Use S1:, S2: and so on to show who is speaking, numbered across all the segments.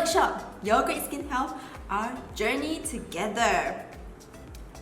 S1: workshop, Your Great Skin Health, our journey together.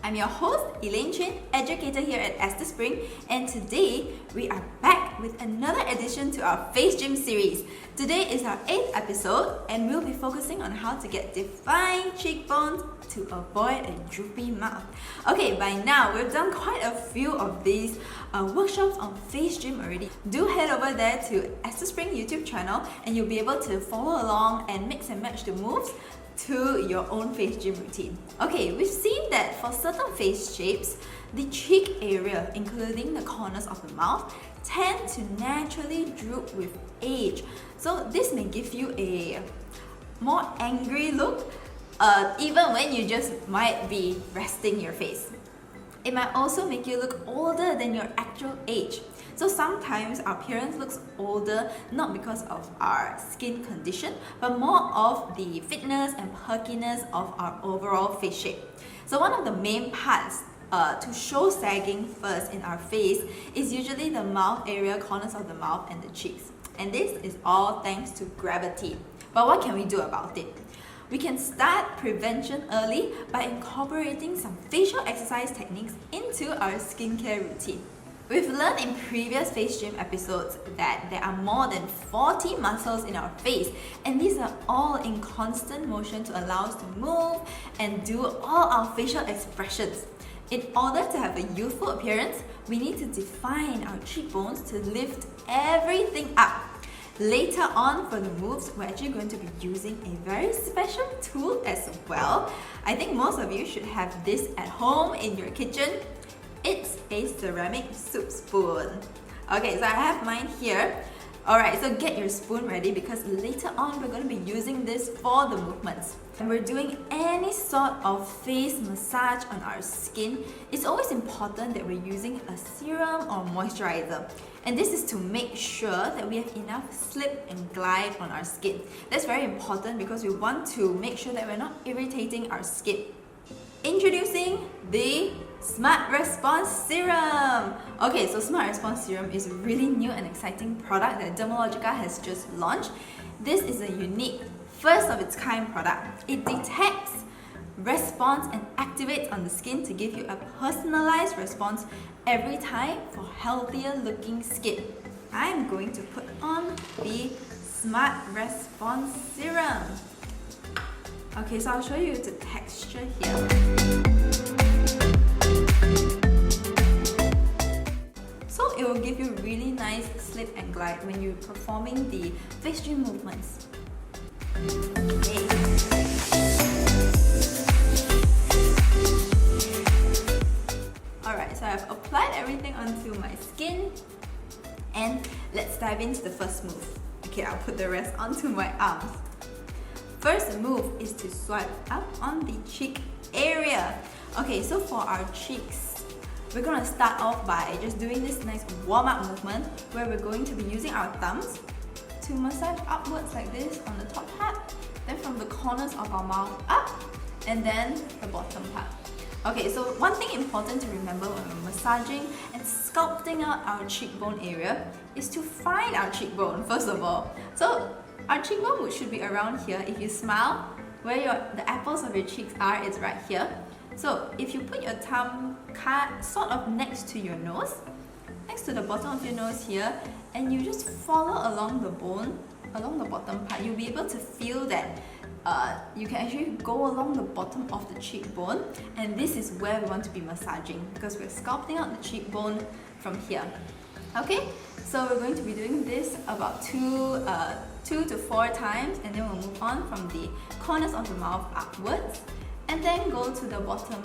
S1: I'm your host, Elaine Chin, educator here at AsterSpring, and today we are back with another addition to our Face Gym series. Today is our 8th episode, and we'll be focusing on how to get defined cheekbones to avoid a droopy mouth. Okay, by now we've done quite a few of these workshops on Face Gym already. Do head over there to AsterSpring YouTube channel, and you'll be able to follow along and mix and match the moves to your own face gym routine. Okay, we've seen that for certain face shapes, the cheek area, including the corners of the mouth, tend to naturally droop with age. So this may give you a more angry look, even when you just might be resting your face. It might also make you look older than your actual age. So sometimes our appearance looks older not because of our skin condition, but more of the fitness and perkiness of our overall face shape. So one of the main parts to show sagging first in our face is usually the mouth area, corners of the mouth and the cheeks. And this is all thanks to gravity. But what can we do about it? We can start prevention early by incorporating some facial exercise techniques into our skincare routine. We've learned in previous Face Gym episodes that there are more than 40 muscles in our face, and these are all in constant motion to allow us to move and do all our facial expressions. In order to have a youthful appearance, we need to define our cheekbones to lift everything up. Later on for the moves, we're actually going to be using a very special tool as well. I think most of you should have this at home in your kitchen. It's a ceramic soup spoon. Okay, so I have mine here. Alright, so get your spoon ready because later on we're going to be using this for the movements. When we're doing any sort of face massage on our skin, it's always important that we're using a serum or moisturizer. And this is to make sure that we have enough slip and glide on our skin. That's very important because we want to make sure that we're not irritating our skin. Introducing the Smart Response Serum. Okay, so Smart Response Serum is a really new and exciting product that Dermalogica has just launched. This is a unique, first of its kind product. It detects, responds and activates on the skin to give you a personalized response every time for healthier looking skin. I'm going to put on the Smart Response Serum. Okay, so I'll show you the texture here. So it will give you really nice slip and glide when you're performing the face gym movements. Okay. Alright, so I've applied everything onto my skin, and let's dive into the first move. Okay, I'll put the rest onto my arms. First move is to swipe up on the cheek area. Okay, so for our cheeks, we're going to start off by just doing this nice warm-up movement where we're going to be using our thumbs to massage upwards like this on the top part, then from the corners of our mouth up, and then the bottom part. Okay, so one thing important to remember when we're massaging and sculpting out our cheekbone area is to find our cheekbone first of all. So our cheekbone should be around here. If you smile, where the apples of your cheeks are, it's right here. So if you put your thumb sort of next to your nose, next to the bottom of your nose here, and you just follow along the bone, along the bottom part, you'll be able to feel that you can actually go along the bottom of the cheekbone, and this is where we want to be massaging because we're sculpting out the cheekbone from here. Okay, so we're going to be doing this about 2 to 4 times, and then we'll move on from the corners of the mouth upwards and then go to the bottom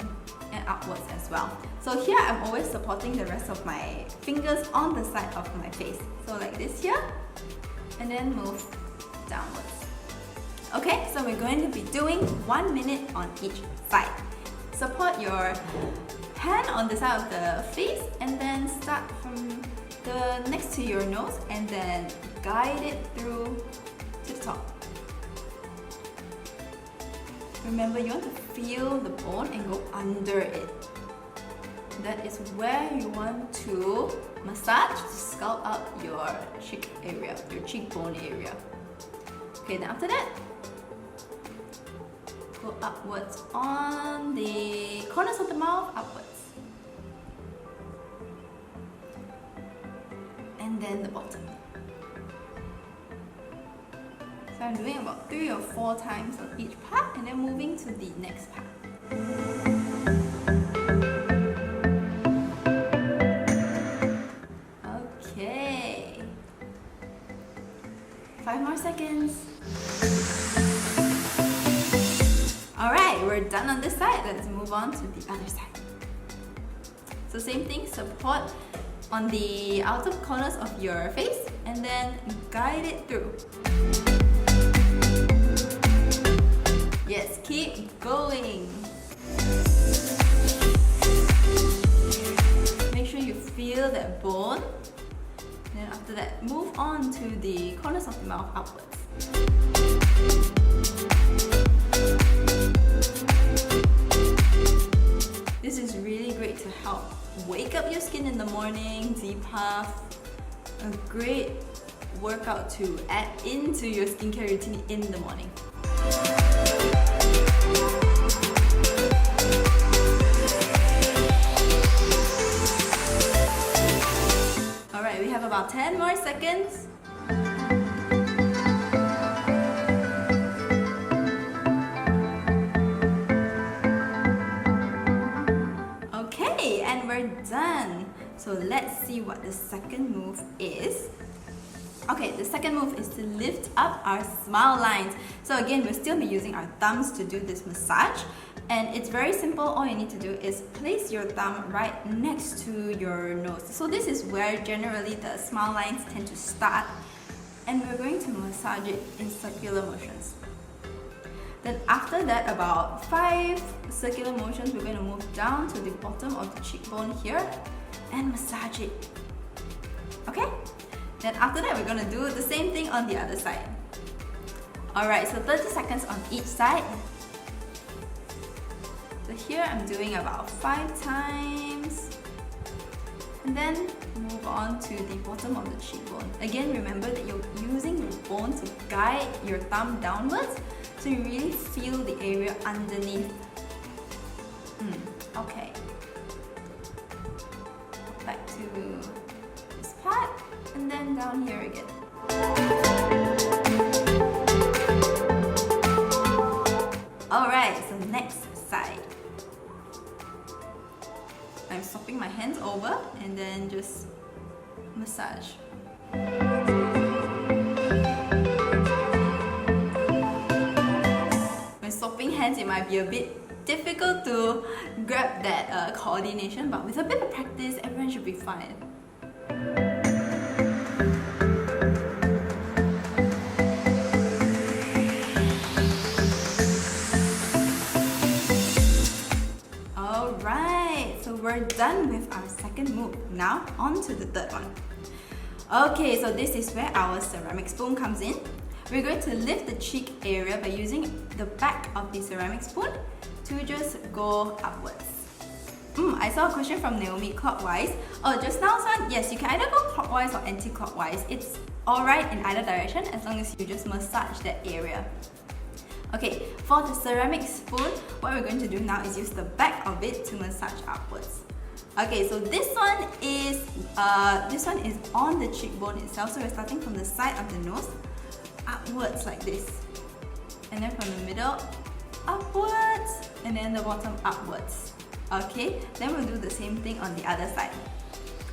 S1: and upwards as well. So here I'm always supporting the rest of my fingers on the side of my face. So like this here, and then move downwards. Okay, so we're going to be doing 1 minute on each side. Support your hand on the side of the face and then start from the next to your nose and then guide it through to the top. Remember, you want to feel the bone and go under it. That is where you want to massage to sculpt out your cheek area, your cheekbone area. Okay, then after that, go upwards on the corners of the mouth, upwards. And then the bottom. So I'm doing about 3 or 4 times on each part and then moving to the next part. Okay. 5 more seconds. Alright, we're done on this side. Let's move on to the other side. So same thing, support on the outer corners of your face and then guide it through. Yes, keep going. Make sure you feel that bone. And then after that, move on to the corners of the mouth upwards. This is really great to help wake up your skin in the morning, depuff. A great workout to add into your skincare routine in the morning. Alright, we have about 10 more seconds. Okay, and we're done. So let's see what the second move is. Okay, the second move is to lift up our smile lines. So again, we'll still be using our thumbs to do this massage. And it's very simple. All you need to do is place your thumb right next to your nose. So this is where generally the smile lines tend to start. And we're going to massage it in circular motions. Then after that, about 5 circular motions, we're going to move down to the bottom of the cheekbone here and massage it. Okay? Then after that, we're going to do the same thing on the other side. Alright, so 30 seconds on each side. So here I'm doing about 5 times. And then move on to the bottom of the cheekbone. Again, remember that you're using your bone to guide your thumb downwards, so you really feel the area underneath. Okay. Back to this part, and then down here again. Alright, so next side. I'm swapping my hands over and then just massage. When swapping hands, it might be a bit difficult to grab that coordination, but with a bit of practice, everyone should be fine. Alright, so we're done with our second move. Now, on to the third one. Okay, so this is where our ceramic spoon comes in. We're going to lift the cheek area by using the back of the ceramic spoon to just go upwards. I saw a question from Naomi, clockwise. Oh, just now, son? Yes, you can either go clockwise or anti-clockwise. It's alright in either direction as long as you just massage that area. Okay, for the ceramic spoon, what we're going to do now is use the back of it to massage upwards. Okay, so this one is on the cheekbone itself. So we're starting from the side of the nose, upwards like this, and then from the middle, upwards, and then the bottom upwards. Okay, then we'll do the same thing on the other side.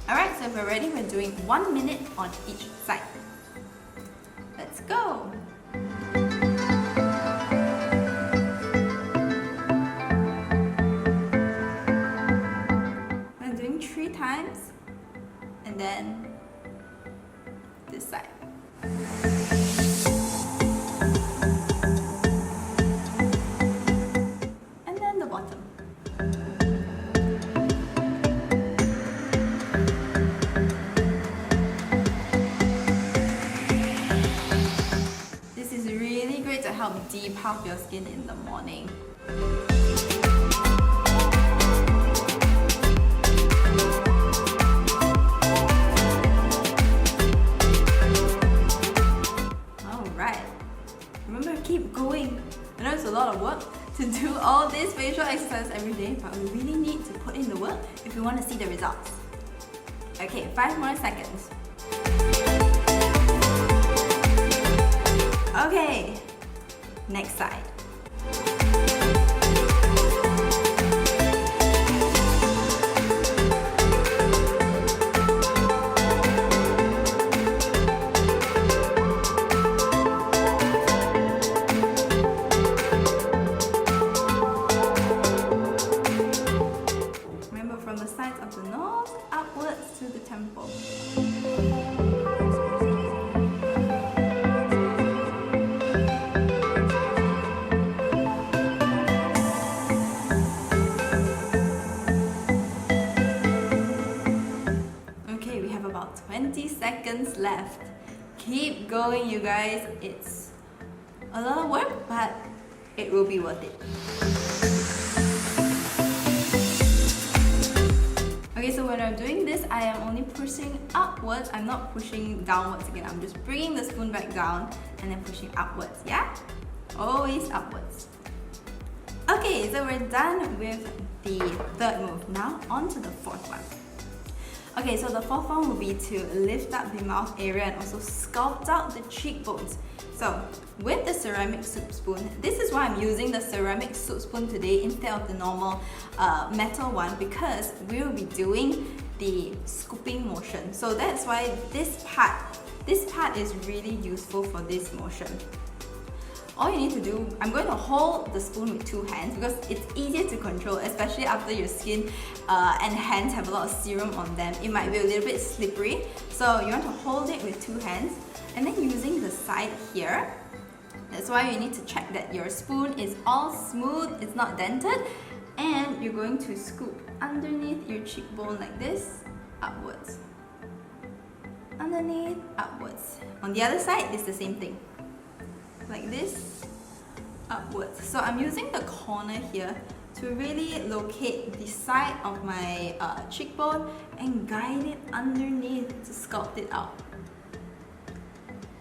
S1: Alright, so if we're ready, we're doing 1 minute on each side. Let's go! We're doing 3 times, and then this side. And then the bottom. This is really great to help depuff your skin in the morning. Alright, remember, keep going. I know it's a lot of work, to do all these facial exercises every day, but we really need to put in the work if we want to see the results. Okay, 5 more seconds. Okay, next side. Remember, from the sides of the nose upwards to the temple. Okay, we have about 20 seconds left. Keep going, you guys. It's a lot of work, but it will be worth it. Okay, so when I'm doing this, I am only pushing upwards. I'm not pushing downwards again. I'm just bringing the spoon back down and then pushing upwards, yeah? Always upwards. Okay, so we're done with the third move. Now, on to the fourth one. Okay, so the fourth one will be to lift up the mouth area and also sculpt out the cheekbones. So, with the ceramic soup spoon, this is why I'm using the ceramic soup spoon today instead of the normal metal one, because we will be doing the scooping motion. So that's why this part is really useful for this motion. All you need to do, I'm going to hold the spoon with 2 hands because it's easier to control, especially after your skin and hands have a lot of serum on them. It might be a little bit slippery. So you want to hold it with 2 hands and then using the side here. That's why you need to check that your spoon is all smooth, it's not dented, and you're going to scoop underneath your cheekbone like this, upwards. Underneath, upwards. On the other side, it's the same thing. Like this, upwards. So I'm using the corner here to really locate the side of my cheekbone and guide it underneath to sculpt it out.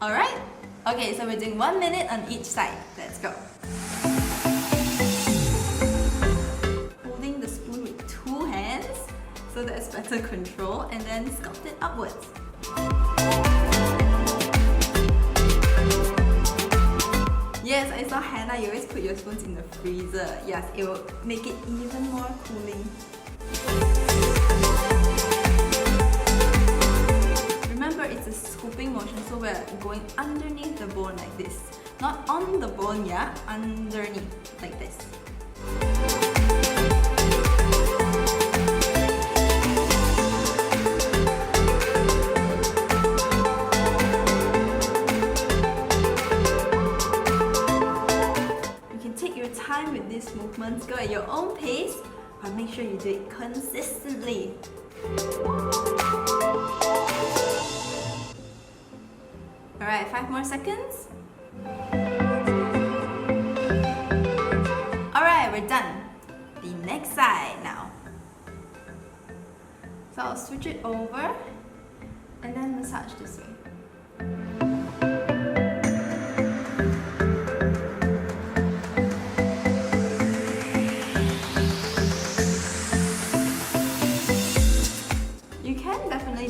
S1: Alright? Okay, so we're doing 1 minute on each side. Let's go. Holding the spoon with 2 hands so that's better control, and then sculpt it upwards. Yes, I saw Hannah, you always put your spoons in the freezer. Yes, it will make it even more cooling. Remember, it's a scooping motion, so we're going underneath the bone like this. Not on the bone, yeah? Underneath, like this. Time with these movements, go at your own pace, but make sure you do it consistently. Alright, 5 more seconds. Alright, we're done. The next side now. So I'll switch it over and then massage this way.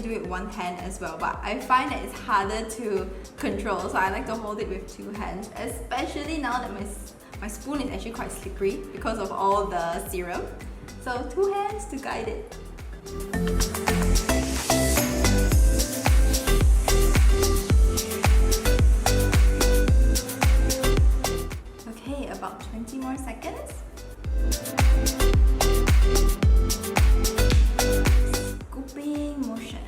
S1: Do it 1 hand as well, but I find that it's harder to control, so I like to hold it with 2 hands, especially now that my spoon is actually quite slippery because of all the serum. So 2 hands to guide it. Okay, about 20 more seconds. Scooping motion.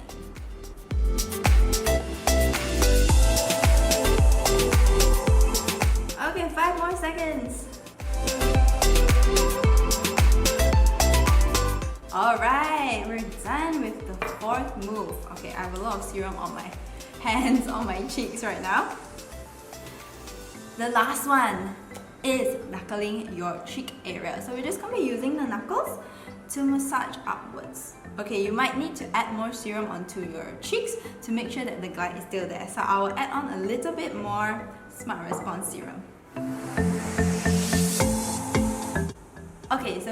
S1: Okay, 5 more seconds. Alright, we're done with the 4th move. Okay, I have a lot of serum on my hands, on my cheeks right now. The last one is knuckling your cheek area. So we're just going to be using the knuckles to massage upwards. Okay, you might need to add more serum onto your cheeks to make sure that the glide is still there. So I will add on a little bit more Smart Response serum.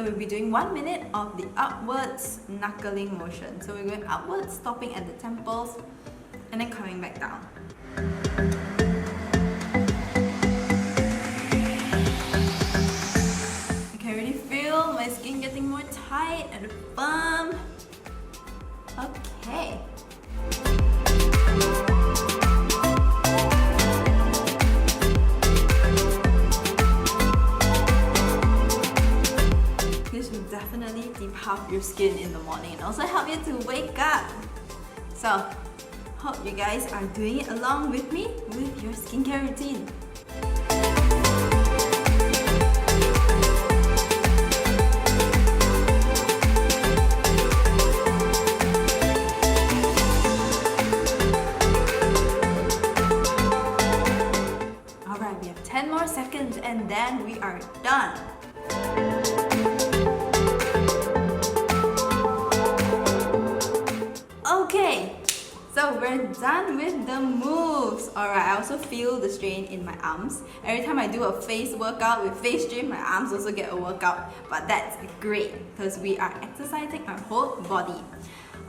S1: we'll be doing 1 minute of the upwards knuckling motion. So we're going upwards, stopping at the temples, and then coming back down. I can really feel my skin getting more tight and firm. Okay. This will definitely depuff your skin in the morning and also help you to wake up. So, hope you guys are doing it along with me with your skincare routine. Alright, we have 10 more seconds and then we are done. Okay, so we're done with the moves. Alright, I also feel the strain in my arms. Every time I do a face workout with Face Gym, my arms also get a workout. But that's great because we are exercising our whole body.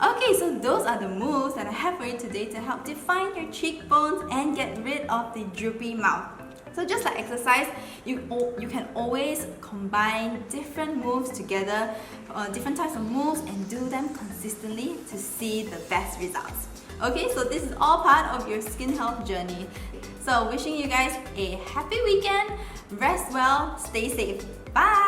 S1: Okay, so those are the moves that I have for you today to help define your cheekbones and get rid of the droopy mouth. So just like exercise, you can always combine different moves together, different types of moves, and do them consistently to see the best results. Okay, so this is all part of your skin health journey. So wishing you guys a happy weekend, rest well, stay safe. Bye!